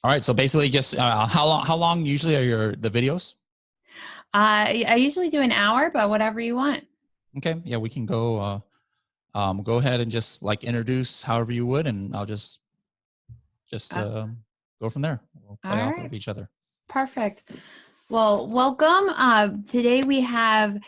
All right. So basically just how long usually are the videos? I usually do an hour, but whatever you want. Okay. Yeah, we can go ahead and just like introduce however you would, and I'll just Uh, go from there. We'll all play off right, of each other. perfect. Well, welcome. Today we have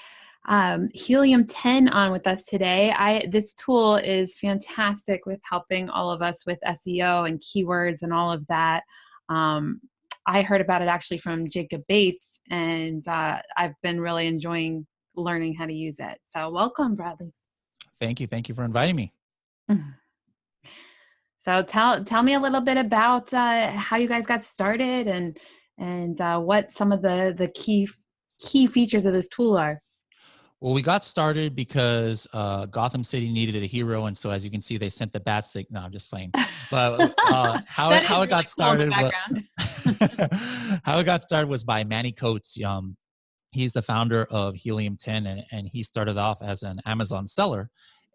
Helium 10 on with us today. This tool is fantastic with helping all of us with SEO and keywords and all of that. Um, I heard about it actually from Jacob Bates, and I've been really enjoying learning how to use it. So welcome, Bradley. Thank you. Thank you for inviting me. So tell me a little bit about how you guys got started and what some of the key features of this tool are. Well, we got started because Gotham City needed a hero, and so as you can see, they sent the bat stick. No, I'm just playing. But That how is it really got cool in the started was background. how it got started was by Manny Coates. He's the founder of Helium 10, and he started off as an Amazon seller,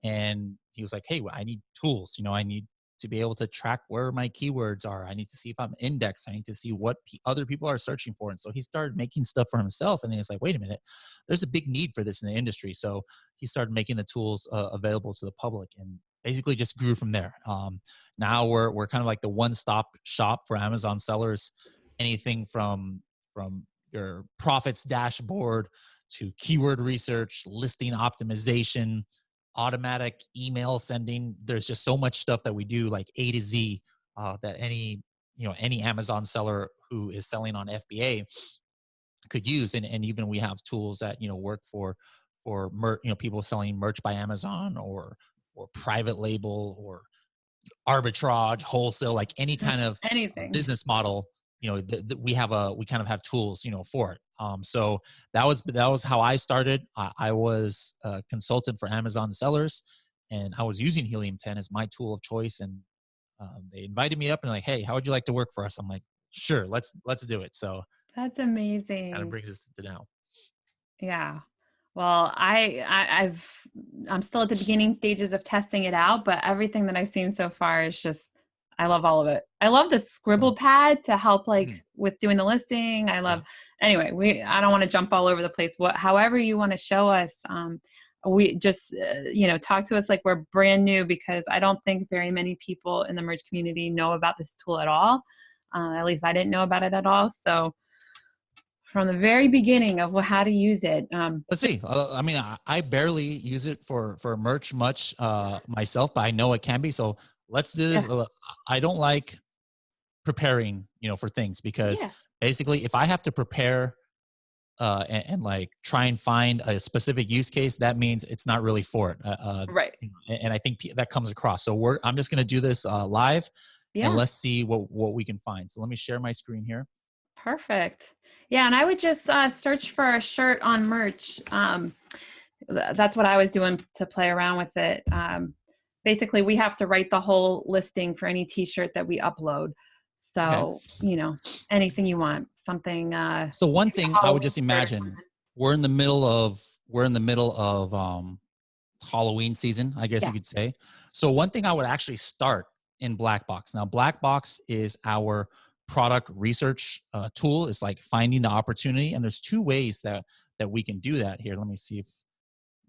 and he was like, hey, I need tools. I need to be able to track where my keywords are. I need to see if I'm indexed. I need to see what other people are searching for. And so he started making stuff for himself, and then he's like, wait a minute, there's a big need for this in the industry. So he started making the tools available to the public, and basically just grew from there. Now we're kind of like the one-stop shop for Amazon sellers. Anything from your profits dashboard to keyword research, listing optimization, automatic email sending. There's just so much stuff that we do, like A to Z, that any Amazon seller who is selling on FBA could use. And even we have tools that work for people selling merch by Amazon or private label or arbitrage, wholesale, like any kind of Anything. business model. We kind of have tools for it. So that was how I started. I was a consultant for Amazon sellers, and I was using Helium 10 as my tool of choice. And they invited me up and like, hey, how would you like to work for us? I'm like, sure, let's do it. So That's kind of amazing. brings us to now. Yeah. Well, I'm still at the beginning stages of testing it out, but everything that I've seen so far is just I love all of it. I love the Yeah. scribble pad to help like Mhm. with doing the listing. I Yeah. love anyway, I don't want to jump all over the place. However you want to show us we just talk to us like we're brand new because I don't think very many people in the merge community know about this tool at all. At least I didn't know about it at all. So from the very beginning of how to use it. Let's see. I mean, I barely use it for merch much myself, but I know it can be. So let's do this. Yeah, I don't like preparing, for things, because yeah, basically, if I have to prepare and like try and find a specific use case, that means it's not really for it. right. And I think that comes across. So I'm just going to do this live, and Yeah, let's see what we can find. So let me share my screen here. perfect. Yeah, and I would just search for a shirt on merch. That's what I was doing to play around with it. Basically, we have to write the whole listing for any T-shirt that we upload. Okay. So, anything you want, something. So one thing I would Halloween just shirt. imagine, we're in the middle of Halloween season, I guess Yeah, you could say. So one thing I would actually start in Black Box. Now, Black Box is our product research tool. It's like finding the opportunity, and there's two ways that we can do that here. Let me see if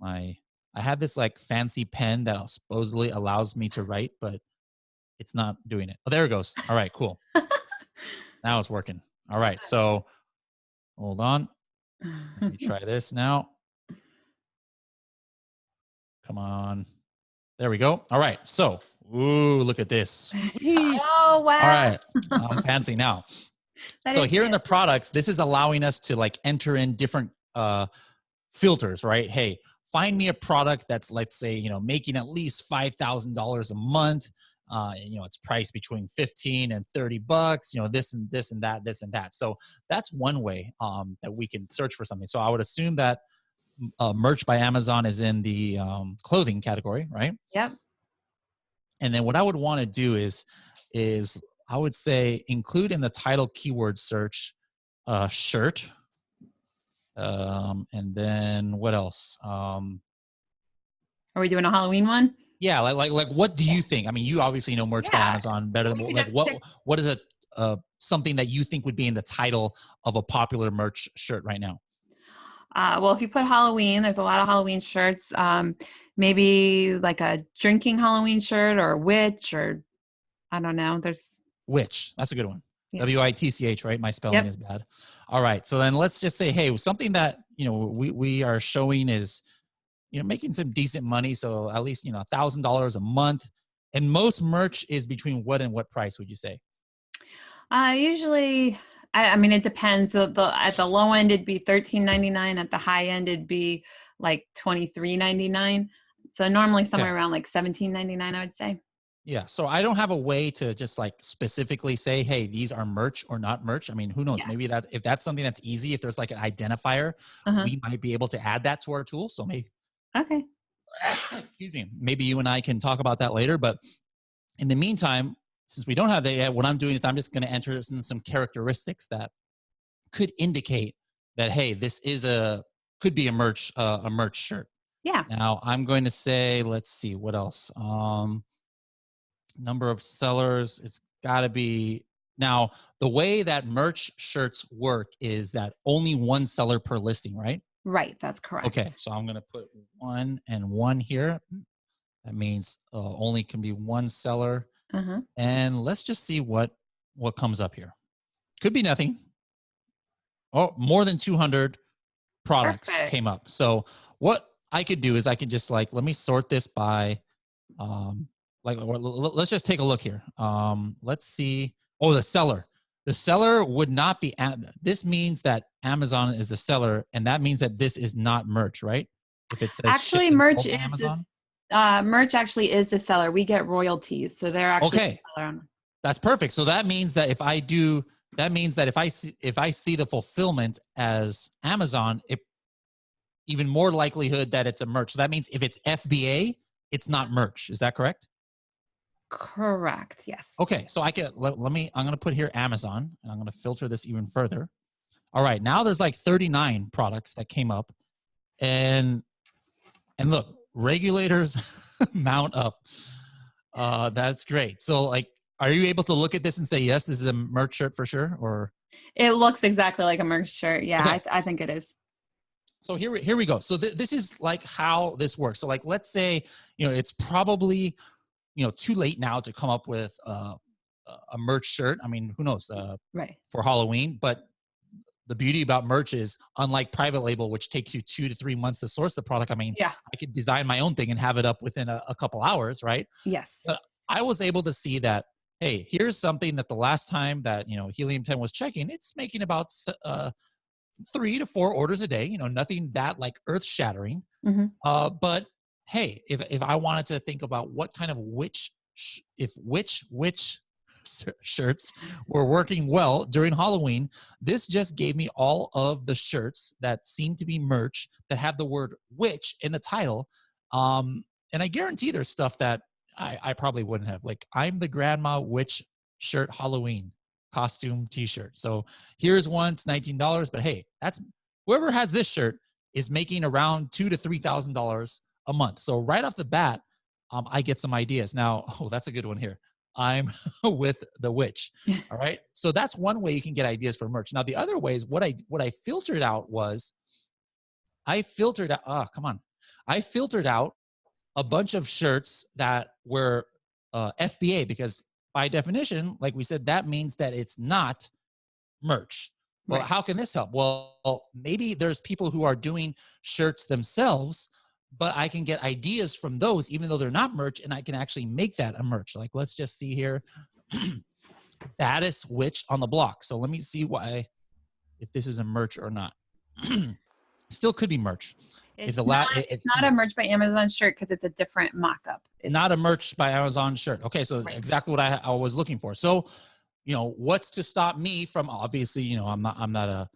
I have this like fancy pen that supposedly allows me to write, but it's not doing it. Oh, there it goes. All right, cool. Now it's working. All right, so hold on. Let me try this now. Come on. There we go. All right. So, ooh, look at this. Whee! Oh All wow, right. I'm fancy now. that So is here in the good. products, this is allowing us to like enter in different filters, right? Hey, find me a product that's, let's say, making at least $5,000 a month. It's priced between 15 and 30 bucks, this and this and that, this and that. So that's one way that we can search for something. So I would assume that merch by Amazon is in the clothing category, right? Yep. And then what I would want to do is I would say include in the title keyword search shirt. And then what else? Are we doing a Halloween one? Yeah, like what do you think? I mean, you obviously know merch by Yeah, Amazon better than we could like just pick. what is something that you think would be in the title of a popular merch shirt right now? Well, if you put Halloween, there's a lot of Halloween shirts. Maybe like a drinking Halloween shirt or a witch, or I don't know. There's Witch. That's a good one. yeah. WITCH, right? My spelling Yep. is bad. All right. So then let's just say, hey, something that, we are showing is, making some decent money. So at least, $1,000 a month. And most merch is between what and what price would you say? Usually, I mean, it depends. At the low end, it'd be $13.99. At the high end, it'd be like $23.99. So normally somewhere Okay. around like $17.99, I would say. Yeah. So I don't have a way to just like specifically say, hey, these are merch or not merch. I mean, who knows? Yeah. Maybe if that's something that's easy, if there's like an identifier, Uh-huh. we might be able to add that to our tool. So maybe, Okay. excuse me, maybe you and I can talk about that later. But in the meantime, since we don't have that yet, what I'm doing is I'm just going to enter in some characteristics that could indicate that, hey, this could be a merch shirt. Yeah. Now I'm going to say, let's see what else. Number of sellers, it's got to be. Now the way that merch shirts work is that only one seller per listing, right? Right. That's correct. Okay, so I'm going to put 1 and 1 here. That means only can be one seller. Uh-huh. And let's just see what comes up here. Could be nothing. Oh, more than 200 products Perfect. came up. So what I could do is I could just like, let me sort this by, let's just take a look here. Let's see. Oh, the seller. The seller would not be, this means that Amazon is the seller, and that means that this is not merch, right? If it says Actually, shipped and sold to Amazon. merch actually is the seller. We get royalties, so they're actually Okay. the seller. That's perfect. So that means that if I see the fulfillment as Amazon, even more likelihood that it's a merch. So that means if it's FBA, it's not merch. Is that correct? Correct. Yes. Okay. So I'm going to put here Amazon, and I'm going to filter this even further. All right. Now there's like 39 products that came up, and look, regulators mount up. That's great. So like, are you able to look at this and say, yes, this is a merch shirt for sure? Or It looks exactly like a merch shirt. Yeah, okay. I think it is. So here we go. So this is like how this works. So like, let's say, it's probably, too late now to come up with a merch shirt. I mean, who knows, Right. for Halloween, but the beauty about merch is, unlike private label, which takes you 2 to 3 months to source the product. I mean, Yeah. I could design my own thing and have it up within a couple hours, right? Yes. But I was able to see that, hey, here's something that the last time that, Helium 10 was checking, it's making about 3 to 4 orders a day, nothing that like earth shattering. Mm-hmm. But hey, if I wanted to think about what kind of which shirts were working well during Halloween, this just gave me all of the shirts that seem to be merch that have the word witch in the title. And I guarantee there's stuff that I probably wouldn't have. Like, I'm the grandma witch shirt Halloween costume t-shirt. So here's one, it's $19, but hey, that's whoever has this shirt is making around $2,000 to $3,000 a month. So right off the bat, I get some ideas. Now, oh, that's a good one here. I'm with the witch. All right. So that's one way you can get ideas for merch. Now, the other way is what I filtered out was I filtered out a bunch of shirts that were FBA, because by definition, like we said, that means that it's not merch. Well, Right. how can this help? Well, maybe there's people who are doing shirts themselves, but I can get ideas from those, even though they're not merch, and I can actually make that a merch. Like, let's just see here. Baddest witch on the block. So let me see if this is a merch or not. Still could be merch. It's not a merch by Amazon shirt because it's a different mock-up. It's not a merch by Amazon shirt. Okay, so right. Exactly what I was looking for. So, what's to stop me from, obviously, I'm not a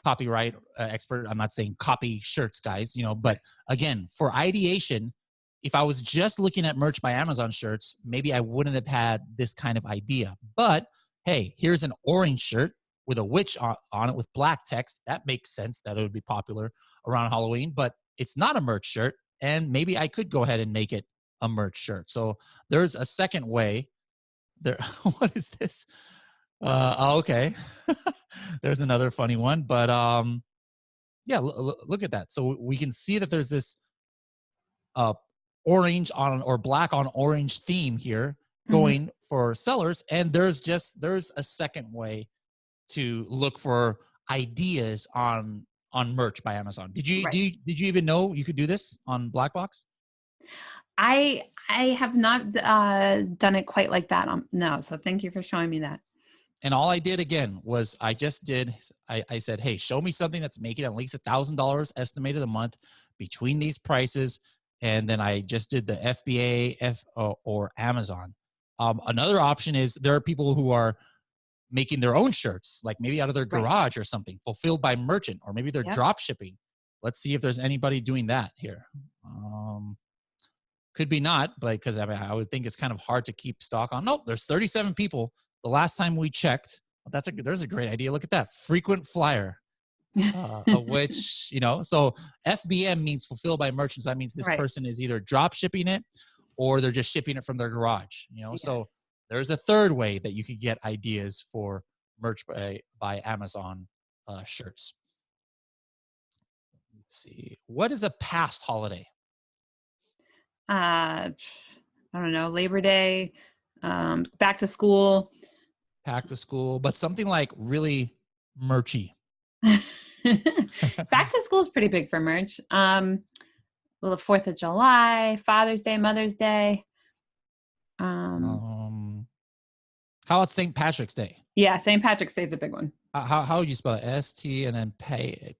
copyright expert. I'm not saying copy shirts, guys, but again, for ideation, if I was just looking at merch by Amazon shirts, maybe I wouldn't have had this kind of idea. But hey, here's an orange shirt with a witch on it with black text. That makes sense that it would be popular around Halloween, but it's not a merch shirt. And maybe I could go ahead and make it a merch shirt. So there's a second way there. What is this? Okay. There's another funny one, but yeah, look at that. So we can see that there's this uh, orange on or black on orange theme here Mhm. going for sellers, and there's a second way to look for ideas on merch by Amazon. Right. Did you even know you could do this on Black Box? I have not done it quite like that. No, so thank you for showing me that. And all I did again was I said, hey, show me something that's making at least $1,000 estimated a month between these prices. And then I just did the FBA or Amazon. Another option is there are people who are making their own shirts, like maybe out of their Right. garage or something, fulfilled by merchant, or maybe they're Yep. drop shipping. Let's see if there's anybody doing that here. Could be not, but because I mean, I would think it's kind of hard to keep stock on. Nope, there's 37 people. The last time we checked, there's a great idea. Look at that frequent flyer, of which so FBM means fulfilled by merchants. That means this Right. person is either drop shipping it or they're just shipping it from their garage. Yes. So there's a third way that you could get ideas for merch by Amazon shirts. Let's see, what is a past holiday? I don't know, Labor Day, back to school. Back to school, but something like really merchy. Back to school is pretty big for merch. Well, the 4th of July, Father's Day, Mother's Day. Um, um, how about St. Patrick's Day? yeah, St. Patrick's Day is a big one. How would you spell it? ST and then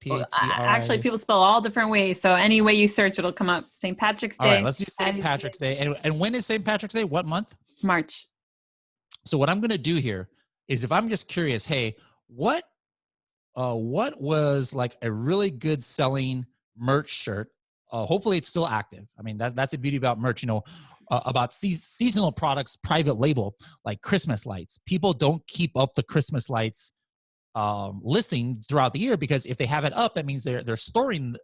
Well, actually, PATRI. people spell all different ways. So any way you search, it'll come up. St. Patrick's All right, Day, let's do St. Patrick's Day. And when is St. Patrick's Day? What month? March. So what I'm going to do here is, if I'm just curious, hey, what what was like a really good selling merch shirt? Hopefully it's still active. I mean, that's the beauty about merch, about seasonal products, private label, like Christmas lights. People don't keep up the Christmas lights listing throughout the year, because if they have it up, that means they're storing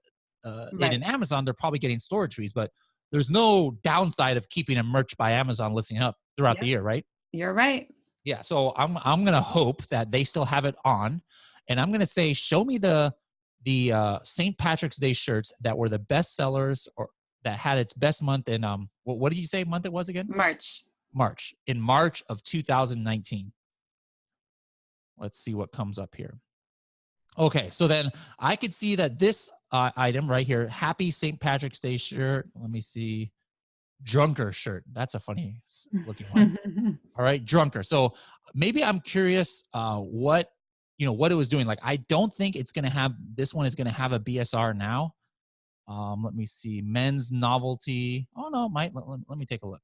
it Right. in Amazon. They're probably getting storage fees, but there's no downside of keeping a merch by Amazon listing up throughout the Yep. year, right? You're right. Yeah, so I'm gonna hope that they still have it on, and I'm gonna say, show me the St. Patrick's Day shirts that were the best sellers, or that had its best month in what did you say month it was again? March. March. In March of 2019. Let's see what comes up here. Okay, so then I could see that this item right here, Happy St. Patrick's Day shirt. Let me see, Drunker shirt. That's a funny looking one. All right, Drunker. So maybe I'm curious what it was doing. Like, I don't think it's gonna have, this one is gonna have a BSR now. Let me see, men's novelty. Oh no, let me take a look.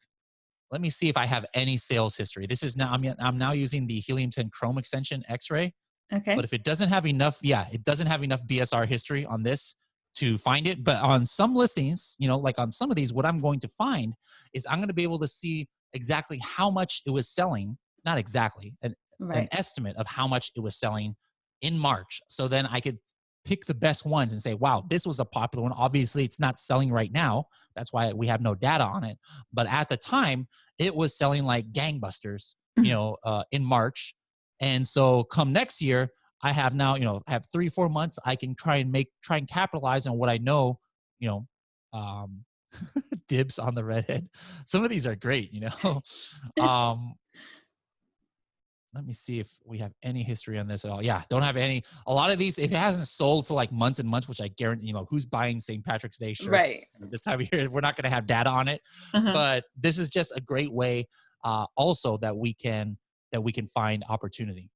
Let me see if I have any sales history. This is now, I'm now using the Helium 10 Chrome extension X-ray. But Okay. if it doesn't have enough, yeah, it doesn't have enough BSR history on this to find it. But on some listings, like on some of these, what I'm going to find is I'm going to be able to see exactly how much it was selling. Not exactly, an Right. estimate of how much it was selling in March. So then I could pick the best ones and say, wow, this was a popular one. Obviously, it's not selling right now. That's why we have no data on it. But at the time, it was selling like gangbusters, in March. And so come next year, I have now, I have 3-4 months. I can try and capitalize on what I know, you know, um, dibs on the redhead. Some of these are great. Um, let me see if we have any history on this at all. Yeah, don't have any. A lot of these, if it hasn't sold for like months and months, which I guarantee, who's buying St. Patrick's Day Right. shirts this time of year, we're not going to have data on it. Uh-huh. But this is just a great way, also that we can find opportunity.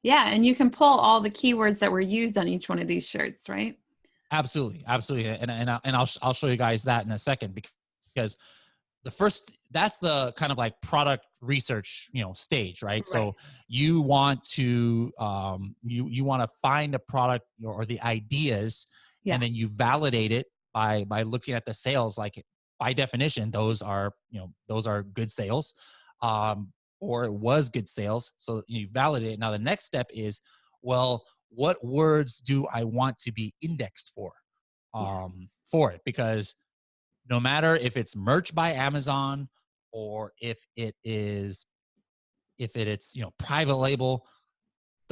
Yeah, and you can pull all the keywords that were used on each one of these shirts, right? Absolutely, absolutely, and I'll show you guys that in a second, because that's the kind of like product research stage, right? Right. So you want to you want to find a product, or the ideas, Yeah. and then you validate it by looking at the sales. Like, by definition, those are good sales, um or it was good sales, so you validate it. Now the next step is, well, what words do I want to be indexed Yes. for it? Because no matter if it's merch by Amazon, or if it's private label,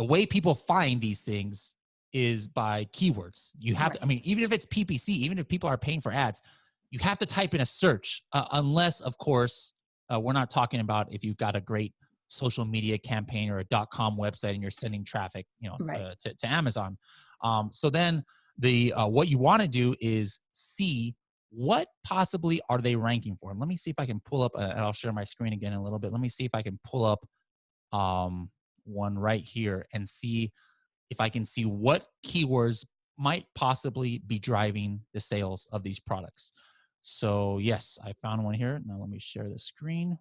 the way people find these things is by keywords. You have to, I mean, even if it's PPC, even if people are paying for ads, you have to type in a search, unless, of course, we're not talking about if you've got a great social media campaign or a .com website and you're sending traffic, to Amazon. So then what you want to do is see what possibly are they ranking for. And let me see if I can pull up, and I'll share my screen again in a little bit. Let me see if I can pull up one right here and see if I can see what keywords might possibly be driving the sales of these products. So yes, I found one here. Now let me share the screen.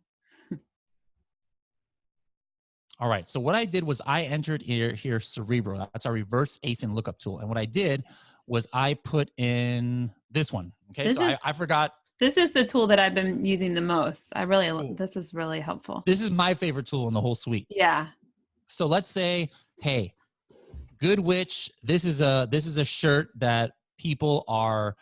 All right, so what I did was I entered here Cerebro. That's our reverse ASIN lookup tool. And what I did was I put in this one. Okay, I forgot. This is the tool that I've been using the most. This is really helpful. This is my favorite tool in the whole suite. Yeah. So let's say, hey, Good Witch, this is a shirt that people are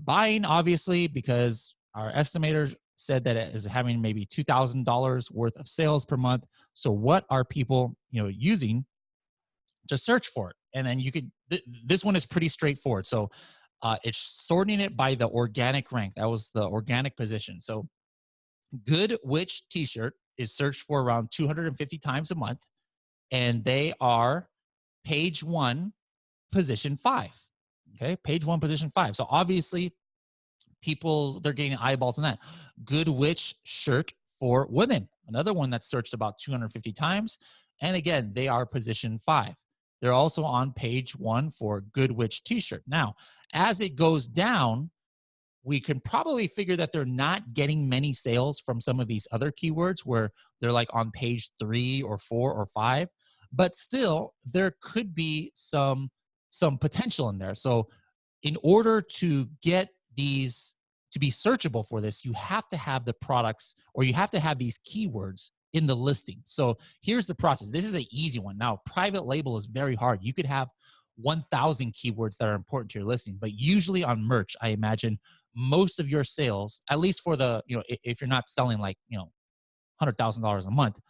buying, obviously, because our estimators said that it is having maybe $2,000 worth of sales per month. So what are people, using to search for it? And then you could, this one is pretty straightforward. So it's sorting it by the organic rank. That was the organic position. So Good Witch t-shirt is searched for around 250 times a month, and they are page 1, position 5. Okay, page 1, position 5. So obviously, they're gaining eyeballs on that. Good Witch shirt for women, another one that's searched about 250 times. And again, they are position 5. They're also on page 1 for Good Witch t-shirt. Now, as it goes down, we can probably figure that they're not getting many sales from some of these other keywords where they're like on page 3 or 4 or 5. But still, there could be some potential in there. So in order to get these to be searchable for this, you have to have the products, or you have to have these keywords in the listing. So here's the process. This is an easy one. Now, private label is very hard. You could have 1,000 keywords that are important to your listing, but usually on merch, I imagine most of your sales, at least for the, if you're not selling like, $100,000 a month,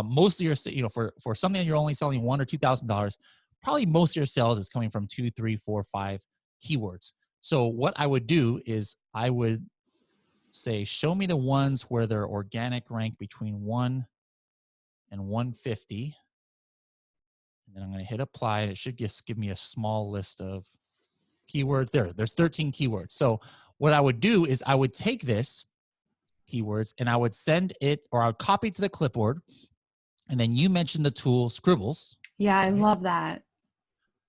most of your, for something that you're only selling $1,000 or $2,000, probably most of your sales is coming from 2, 3, 4, 5 keywords. So what I would do is I would say, show me the ones where their organic rank between 1 and 150. And then I'm going to hit apply. And it should just give me a small list of keywords. There's 13 keywords. So what I would do is I would take this keywords and I would send it, or I would copy it to the clipboard. And then you mentioned the tool Scribbles. Yeah, I love that.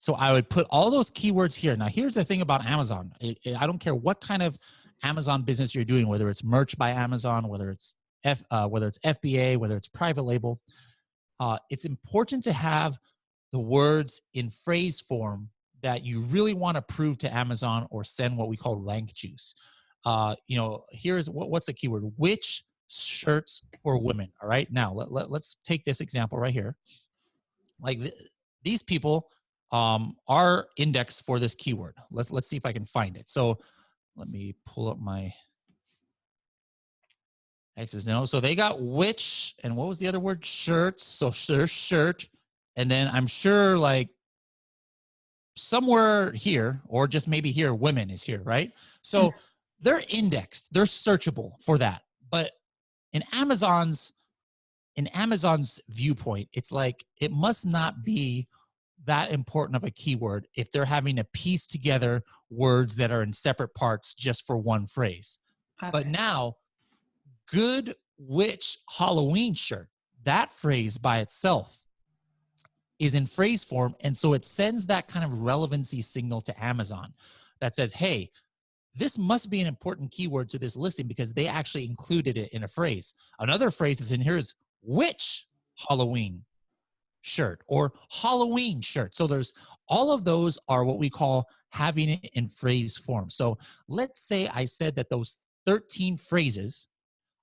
So I would put all those keywords here. Now, here's the thing about Amazon. I don't care what kind of Amazon business you're doing, whether it's merch by Amazon, whether it's FBA, whether it's private label. It's important to have the words in phrase form that you really want to prove to Amazon or send what we call rank juice. Here's what's the keyword? Which shirts for women? All right. Now let's take this example right here. Like these people are indexed for this keyword. Let's see if I can find it. So let me pull up my X's now. So they got which, and what was the other word? Shirts. So shirt. And then I'm sure like somewhere here, or just maybe here, women is here, right? So they're indexed, they're searchable for that. But in Amazon's viewpoint, it's like, it must not be that important of a keyword if they're having to piece together words that are in separate parts just for one phrase. Okay. But now, Good Witch Halloween shirt, that phrase by itself is in phrase form. And so it sends that kind of relevancy signal to Amazon that says, hey, this must be an important keyword to this listing because they actually included it in a phrase. Another phrase that's in here is which Halloween shirt or Halloween shirt. So there's all of those are what we call having it in phrase form. So let's say I said that those 13 phrases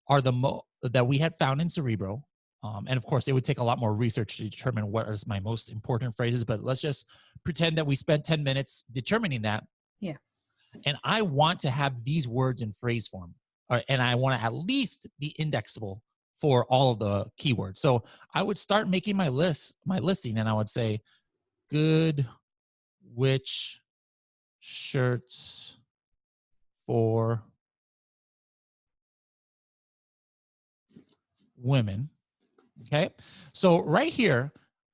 are that we had found in Cerebro. And of course, it would take a lot more research to determine what is my most important phrases, but let's just pretend that we spent 10 minutes determining that. Yeah. And I want to have these words in phrase form, and I want to at least be indexable for all of the keywords. So I would start making my listing, and I would say good witch shirts for women. Okay. So right here,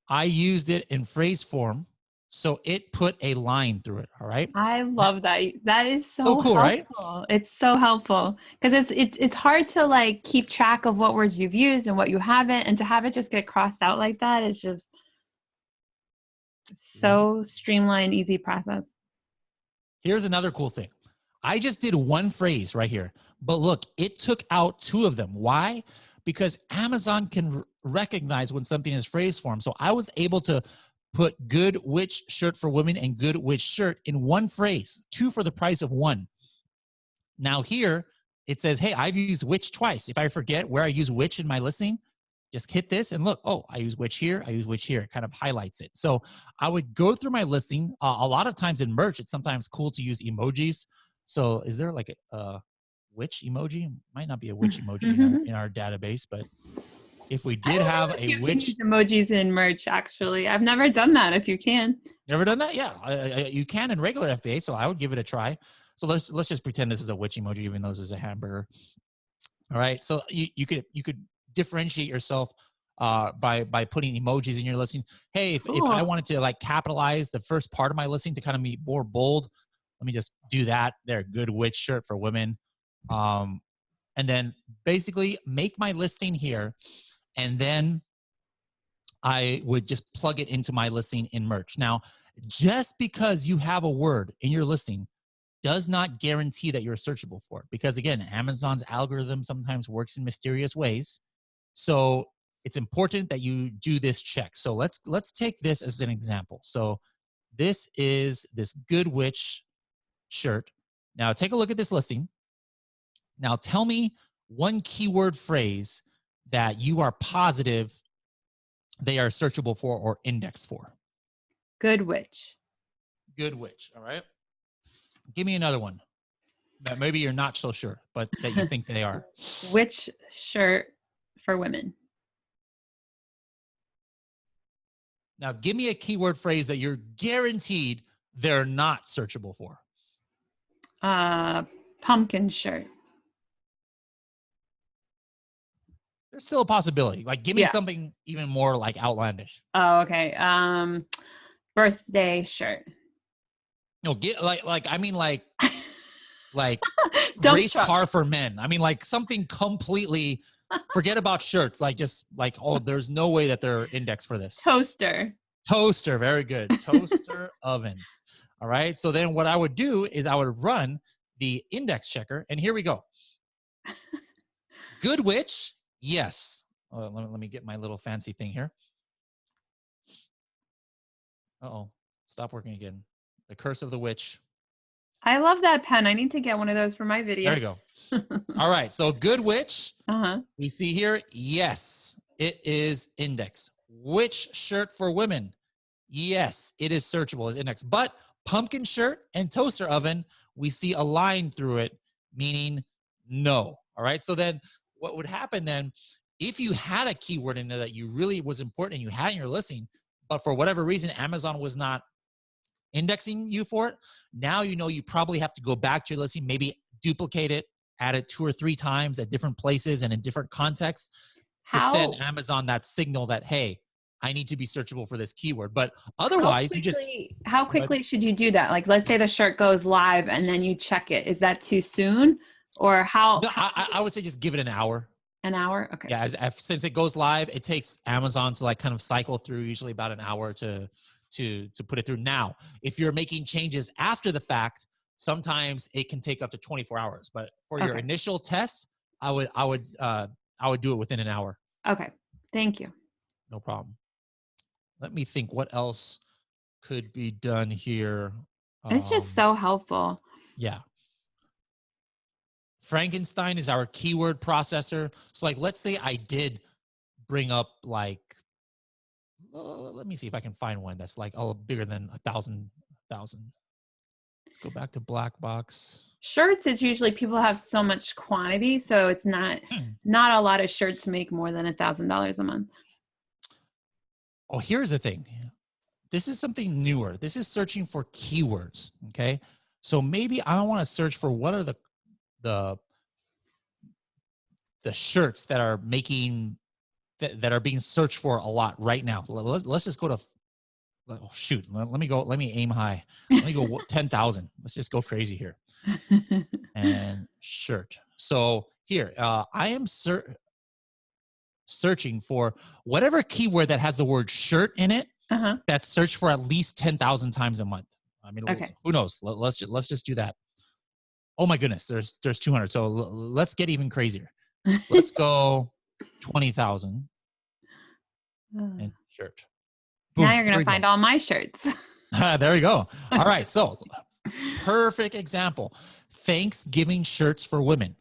I used it in phrase form. So it put a line through it. All right. I love that. That is So so cool, right? helpful. It's so helpful because it's hard to like keep track of what words you've used and what you haven't, and to have it just get crossed out like that is just so streamlined, easy process. Here's another cool thing. I just did one phrase right here, but look, it took out 2 of them. Why? Because Amazon can recognize when something is phrase form. So I was able to put good witch shirt for women and good witch shirt in one phrase, 2 for the price of 1. Now here it says, hey, I've used witch twice. If I forget where I use witch in my listing, just hit this and look, oh, I use witch here, I use witch here. It kind of highlights it. So I would go through my listing. A lot of times in merch, it's sometimes cool to use emojis. So is there like a witch emoji? Might not be a witch emoji in our database, but if we did have a witch. You can use emojis in merch, actually. I've never done that if you can. Never done that? Yeah, you can in regular FBA, so I would give it a try. So let's just pretend this is a witch emoji, even though this is a hamburger. All right, so you could differentiate yourself by putting emojis in your listing. Hey, if I wanted to like capitalize the first part of my listing to kind of be more bold, let me just do that. There, good witch shirt for women. And then basically make my listing here, and then I would just plug it into my listing in merch. Now, just because you have a word in your listing does not guarantee that you're searchable for it. Because again, Amazon's algorithm sometimes works in mysterious ways. So it's important that you do this check. So let's take this as an example. So this is this Good Witch shirt. Now take a look at this listing. Now tell me one keyword phrase that you are positive they are searchable for or indexed for. Good witch. Good witch. All right. Give me another one that maybe you're not so sure, but that you think they are. Witch shirt for women. Now, give me a keyword phrase that you're guaranteed they're not searchable for. Pumpkin shirt. There's still a possibility. Like, give me something even more like outlandish. Oh, okay. Birthday shirt. No, get like I mean like race car for men. I mean like something completely. Forget about shirts. Like just like, oh, there's no way that they're indexed for this. Toaster. Toaster, very good. Toaster oven. All right. So then what I would do is I would run the index checker, and here we go. Good witch, yes. Let me get my little fancy thing here. Uh-oh, stop working again. The curse of the witch. I love that pen. I need to get one of those for my video. There you go. All right. So good witch. We see here, yes, it is indexed. Witch shirt for women. Yes, it is searchable as index. But pumpkin shirt and toaster oven, we see a line through it, meaning no. All right. So then what would happen then, if you had a keyword in there that you really was important and you had in your listing, but for whatever reason, Amazon was not indexing you for it, now you know you probably have to go back to your listing, maybe duplicate it, add it 2 or 3 times at different places and in different contexts to send Amazon that signal that, hey, I need to be searchable for this keyword. But otherwise, how quickly should you do that? Like, let's say the shirt goes live and then you check it. Is that too soon? Or how? No, I would say just give it an hour. An hour? Okay. Yeah, since it goes live, it takes Amazon to like kind of cycle through usually about an hour to put it through. Now, if you're making changes after the fact, sometimes it can take up to 24 hours. But for your initial test, I would do it within an hour. Okay. Thank you. No problem. Let me think what else could be done here. It's just so helpful. Yeah. Frankenstein is our keyword processor. So like, let's say I did bring up like, let me see if I can find one that's like bigger than 1,000. Let's go back to black box. Shirts, it's usually people have so much quantity, so it's not a lot of shirts make more than $1,000 a month. Oh, here's the thing. This is something newer. This is searching for keywords. Okay. So maybe I want to search for what are the shirts that are making that are being searched for a lot right now. Let's just go to, oh, shoot. Let me aim high. Let me go 10,000. Let's just go crazy here. And shirt. So here, I am searching for whatever keyword that has the word shirt in it. That's searched for at least 10,000 times a month. I mean, who knows? Let's just do that. Oh my goodness, there's 200. So let's get even crazier. Let's go 20,000 and shirt. Boom, now you're going to find all my shirts. There we go. All right. So perfect example. Thanksgiving shirts for women.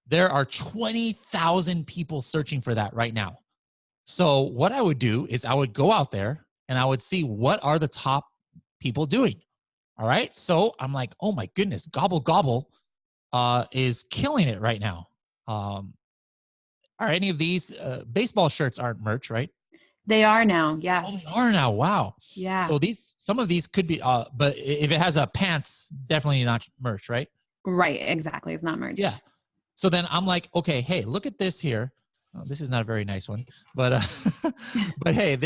There are 20,000 people searching for that right now. So what I would do is I would go out there and I would see what are the top people doing. All right. So I'm like, oh my goodness, Gobble Gobble is killing it right now. Are any of these baseball shirts aren't merch, right? They are now. Yes. Oh, they are now. Wow. Yeah. So some of these could be, but if it has a pants, definitely not merch, right? Right. Exactly. It's not merch. Yeah. So then I'm like, okay, hey, look at this here. Oh, this is not a very nice one, but but hey,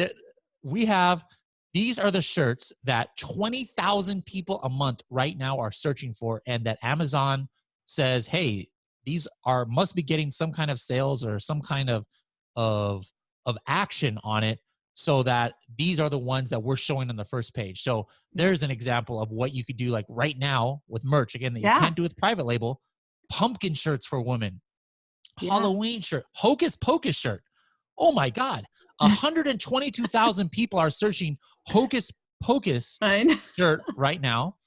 these are the shirts that 20,000 people a month right now are searching for, and that Amazon says, hey, these must be getting some kind of sales or some kind of action on it, so that these are the ones that we're showing on the first page. So there's an example of what you could do like right now with merch, again, that you can't do with private label. Pumpkin shirts for women, Halloween shirt, Hocus Pocus shirt. Oh my God. 122,000 people are searching Hocus Pocus shirt right now.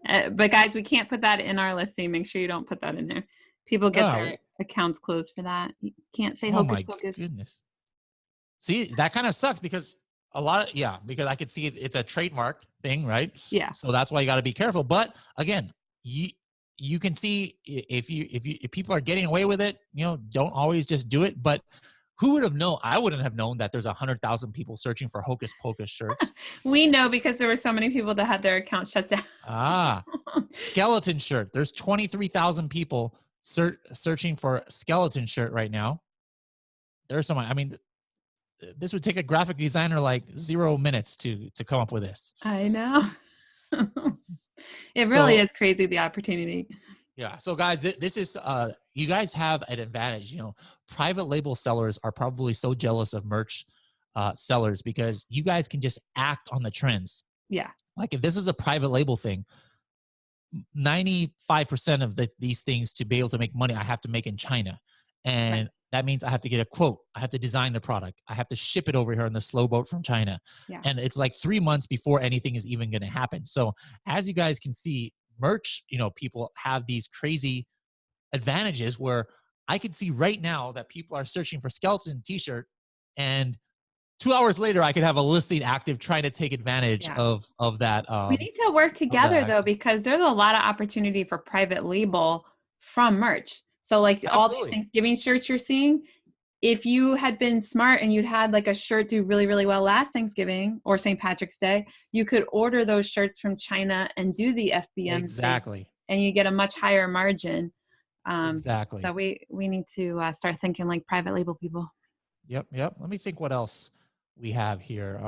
But guys, we can't put that in our listing. Make sure you don't put that in there. People get their accounts closed for that. You can't say Hocus Pocus. Goodness. See, that kind of sucks because because I could see it's a trademark thing, right? Yeah. So that's why you got to be careful. But again, you can see if people are getting away with it, don't always just do it. But who would have known? I wouldn't have known that there's 100,000 people searching for Hocus Pocus shirts. We know because there were so many people that had their account shut down. Skeleton shirt. There's 23,000 people searching for skeleton shirt right now. There's someone. I mean, this would take a graphic designer like 0 minutes to come up with this. I know. It really is crazy, the opportunity. Yeah. So guys, this is, you guys have an advantage. Private label sellers are probably so jealous of merch sellers because you guys can just act on the trends. Yeah. Like if this is a private label thing, 95% of these things to be able to make money, I have to make in China. And that means I have to get a quote. I have to design the product. I have to ship it over here on the slow boat from China. Yeah. And it's like 3 months before anything is even going to happen. So as you guys can see, merch, people have these crazy advantages where I can see right now that people are searching for skeleton t-shirt, and 2 hours later, I could have a listing active trying to take advantage of that. We need to work together though, because there's a lot of opportunity for private label from merch. So like all these Thanksgiving shirts you're seeing, if you had been smart and you'd had like a shirt do really, really well last Thanksgiving or St. Patrick's Day, you could order those shirts from China and do the FBM. Exactly. And you get a much higher margin. Exactly. So we need to start thinking like private label people. Yep. Let me think what else we have here.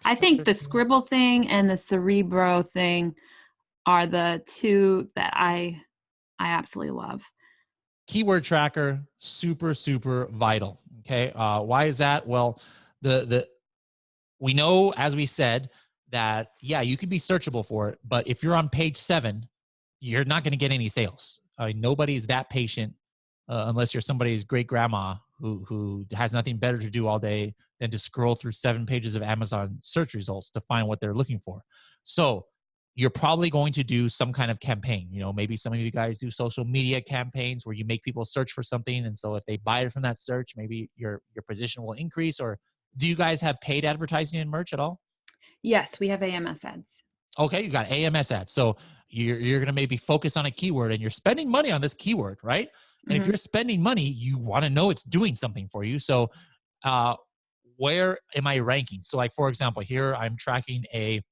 I think the Scribble thing and the Cerebro thing are the two that I absolutely love. Keyword tracker, super, super vital. Okay. Why is that? Well, we know, as we said, that, you can be searchable for it, but if you're on page 7, you're not going to get any sales. Nobody's that patient unless you're somebody's great grandma who has nothing better to do all day than to scroll through 7 pages of Amazon search results to find what they're looking for. So you're probably going to do some kind of campaign. Maybe some of you guys do social media campaigns where you make people search for something. And so if they buy it from that search, maybe your position will increase. Or do you guys have paid advertising in merch at all? Yes, we have AMS ads. Okay, you got AMS ads. So you're going to maybe focus on a keyword and you're spending money on this keyword, right? And if Hmm. you're spending money, you want to know it's doing something for you. So uh, where am I ranking? So like, for example, here I'm tracking a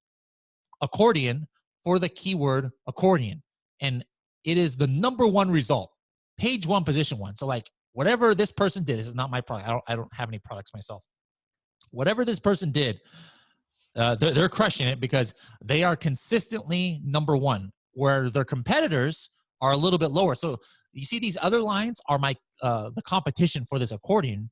accordion for the keyword accordion. And it is the number one result, page one, position one. So like whatever this person did, this is not my product. I don't have any products myself. Whatever this person did, they're crushing it because they are consistently number one, where their competitors are a little bit lower. So you see these other lines are the competition for this accordion.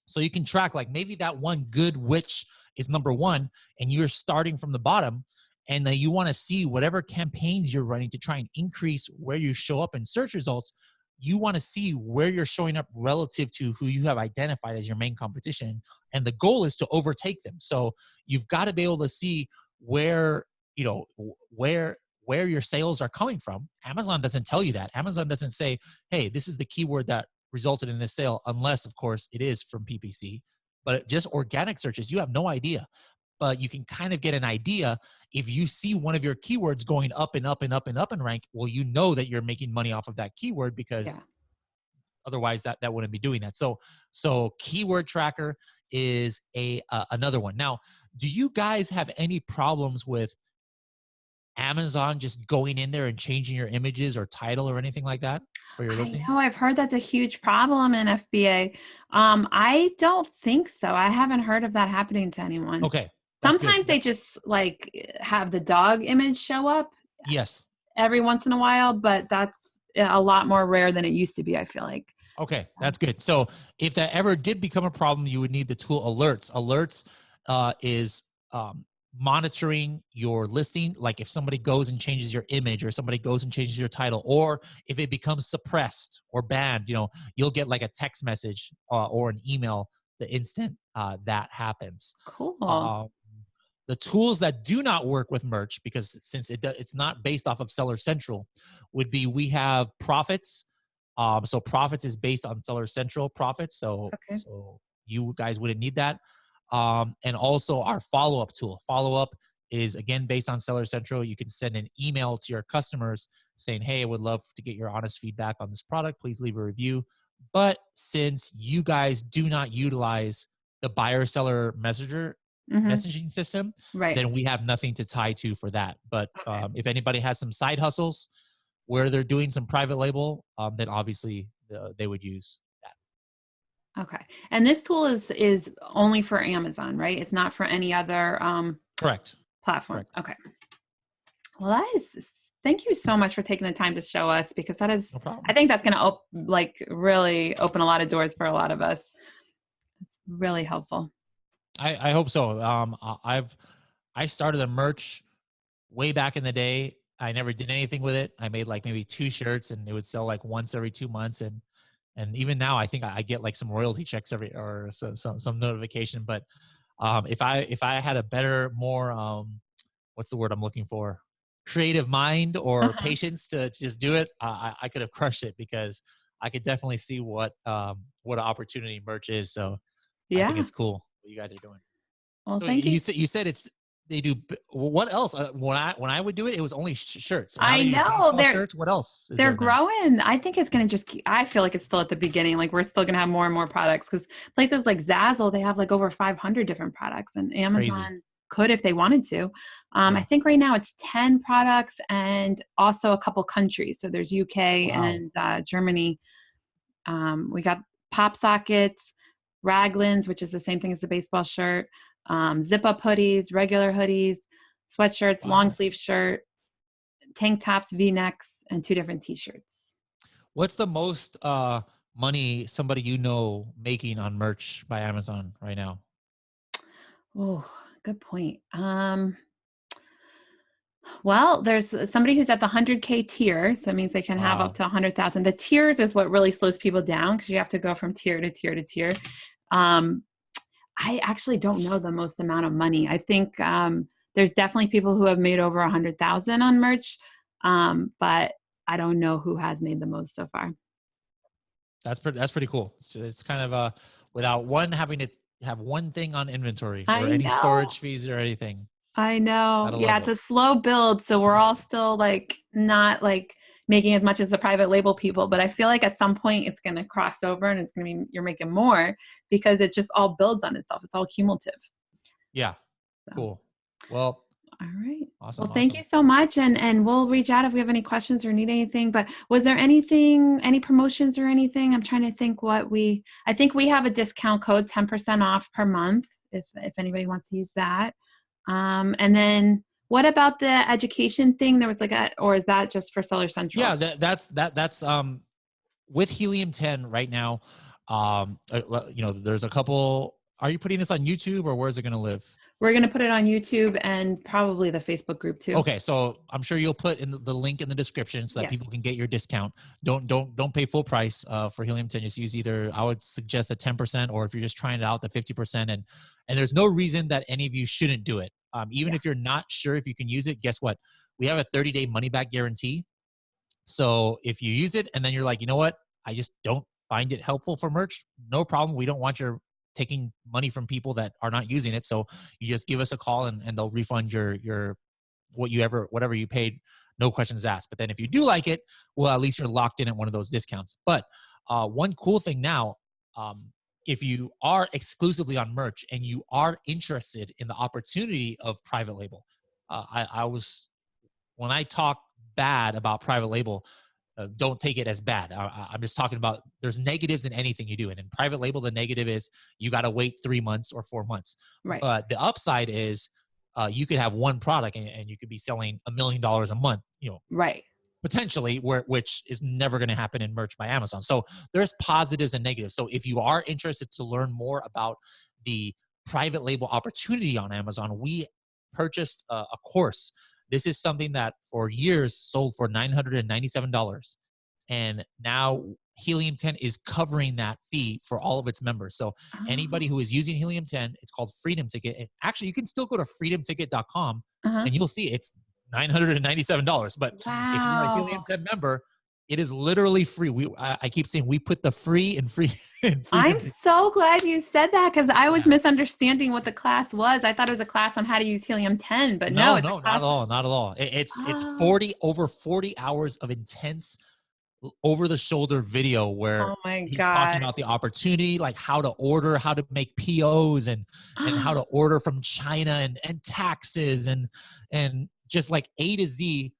So you can track like maybe that one good witch is number one and you're starting from the bottom, and then you want to see whatever campaigns you're running to try and increase where you show up in search results. You want to see where you're showing up relative to who you have identified as your main competition. And the goal is to overtake them. So you've got to be able to see where, you know, where your sales are coming from. Amazon doesn't tell you that. Amazon doesn't say, hey, this is the keyword that resulted in this sale, unless of course it is from PPC. But just organic searches, you have no idea. But you can kind of get an idea if you see one of your keywords going up and up and up and up in rank. Well, you know that you're making money off of that keyword, because Yeah. otherwise that wouldn't be doing that. So keyword tracker is another one. Now, do you guys have any problems with Amazon just going in there and changing your images or title or anything like that for your I know, listings? I've heard that's a huge problem in FBA. I don't think so. I haven't heard of that happening to anyone. Okay, that's good. Sometimes they just like have the dog image show up Yes. every once in a while, but that's a lot more rare than it used to be, I feel like. Okay, that's good. So if that ever did become a problem, you would need the tool Alerts. Alerts is monitoring your listing. Like if somebody goes and changes your image, or somebody goes and changes your title, or if it becomes suppressed or banned, you know, you'll get like a text message or an email the instant that happens. Cool. Um, the tools that do not work with merch, because since it's not based off of Seller Central, would be we have Profits. So Profits is based on Seller Central Profits. So Okay. so you guys wouldn't need that. And also our follow-up tool. Follow-up is again based on Seller Central. You can send an email to your customers saying, "Hey, I would love to get your honest feedback on this product. Please leave a review." But since you guys do not utilize the buyer seller messenger Hmm. messaging system, Right. then we have nothing to tie to for that. But Okay. if anybody has some side hustles where they're doing some private label, then obviously they would use that. Okay. And this tool is only for Amazon, right? It's not for any other Correct. platform. Correct. Okay. Well, that is, thank you so much for taking the time to show us, because that is, No I problem. think that's going to like really open a lot of doors for a lot of us. It's really helpful. I hope so. I started a merch way back in the day. I never did anything with it. I made like maybe 2 shirts, and it would sell like once every 2 months. And even now, I think I get like some royalty checks or some notification. But if I had a better, more what's the word I'm looking for? Creative mind or Uh-huh. patience to just do it, I could have crushed it, because I could definitely see what an opportunity merch is. So I think Yeah. it's cool what you guys are doing. Well, So thank you. you said it's they do what else? When I would do it, it was only shirts. So now I they do know baseball shirts. What else is they're there now? growing. I think it's going to just I feel like it's still at the beginning. Like we're still going to have more and more products, because places like Zazzle, they have like over 500 different products, and Crazy. Amazon could if they wanted to. I Yeah. think right now it's 10 products and also a couple countries. So there's UK Wow. and Germany. We got pop sockets, raglans, which is the same thing as the baseball shirt, zip up hoodies, regular hoodies, sweatshirts, long Wow. sleeve shirt, tank tops, V-necks, and 2 different t-shirts. What's the most money somebody making on merch by Amazon right now? Oh, good point. Well, there's somebody who's at the 100K tier, so it means they can have up Wow. to 100,000. The tiers is what really slows people down, because you have to go from tier to tier to tier. Um, I actually don't know the most amount of money. I think there's definitely people who have made over 100,000 on merch, but I don't know who has made the most so far. That's pretty cool. It's kind of without one having to have one thing on inventory or I any know. storage fees or anything. I know. Gotta Yeah, love it's them. a slow build, so we're all still like not like making as much as the private label people, but I feel like at some point it's going to cross over and it's going to be you're making more because it just all builds on itself. It's all cumulative. Yeah. So, Cool. Well, all right. Well, awesome. thank you Awesome. so much, and we'll reach out if we have any questions or need anything. But was there anything, any promotions or anything? I'm trying to think what we. I think we have a discount code, 10% off per month, if anybody wants to use that. And then what about the education thing? There was like a, or is that just for Seller Central? Yeah, that's with Helium 10 right now. There's a couple. Are you putting this on YouTube or where is it going to live? We're going to put it on YouTube and probably the Facebook group too. Okay, so I'm sure you'll put in the link in the description so that Yes. people can get your discount. Don't pay full price for Helium 10. Just use either, I would suggest the 10%, or if you're just trying it out, the 50%. And there's no reason that any of you shouldn't do it. Even if you're not sure if you can use it, guess what? We have a 30-day money back guarantee. So if you use it and then you're like, you know what, I just don't find it helpful for merch, no problem. We don't want your taking money from people that are not using it. So you just give us a call and they'll refund your whatever you paid, no questions asked. But then if you do like it, well, at least you're locked in at one of those discounts. But one cool thing now, if you are exclusively on merch and you are interested in the opportunity of private label, when I talk bad about private label, don't take it as bad. I'm just talking about there's negatives in anything you do. And in private label, the negative is you got to wait 3 months or 4 months. Right. But the upside is you could have one product and you could be selling $1 million a month, Right. potentially, which is never going to happen in merch by Amazon. So there's positives and negatives. So if you are interested to learn more about the private label opportunity on Amazon, we purchased a course. This is something that for years sold for $997. And now Helium 10 is covering that fee for all of its members. So anybody who is using Helium 10, it's called Freedom Ticket. And actually, you can still go to freedomticket.com and you'll see it's $997. But if you're a Helium Wow. 10 member, it is literally free. I keep saying we put the free in free in Freedom I'm Ticket. so glad you said that because I was Yeah. misunderstanding what the class was. I thought it was a class on how to use Helium 10, but no, No, it's a not class. at all. Not at all. It's Oh, over 40 hours of intense over the shoulder video where oh my he's talking God. about the opportunity, like how to order, how to make POs and how to order from China and taxes and just like A to Z,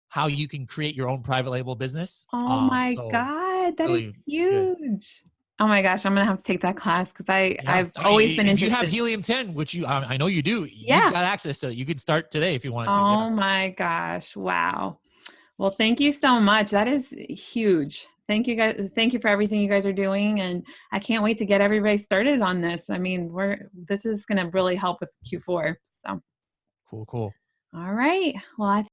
how you can create your own private label business. Oh my So God. That is really good. huge. Oh my gosh. I'm going to have to take that class because Yeah. I've I always been mean, if you have interested. Helium 10, which I know you do, you've Yeah. got access to it. You could start today if you wanted to. Yeah. Oh my gosh. Wow. Well, thank you so much. That is huge. Thank you guys. Thank you for everything you guys are doing. And I can't wait to get everybody started on this. I mean, this is going to really help with Q4. So, Cool. all right. Well, I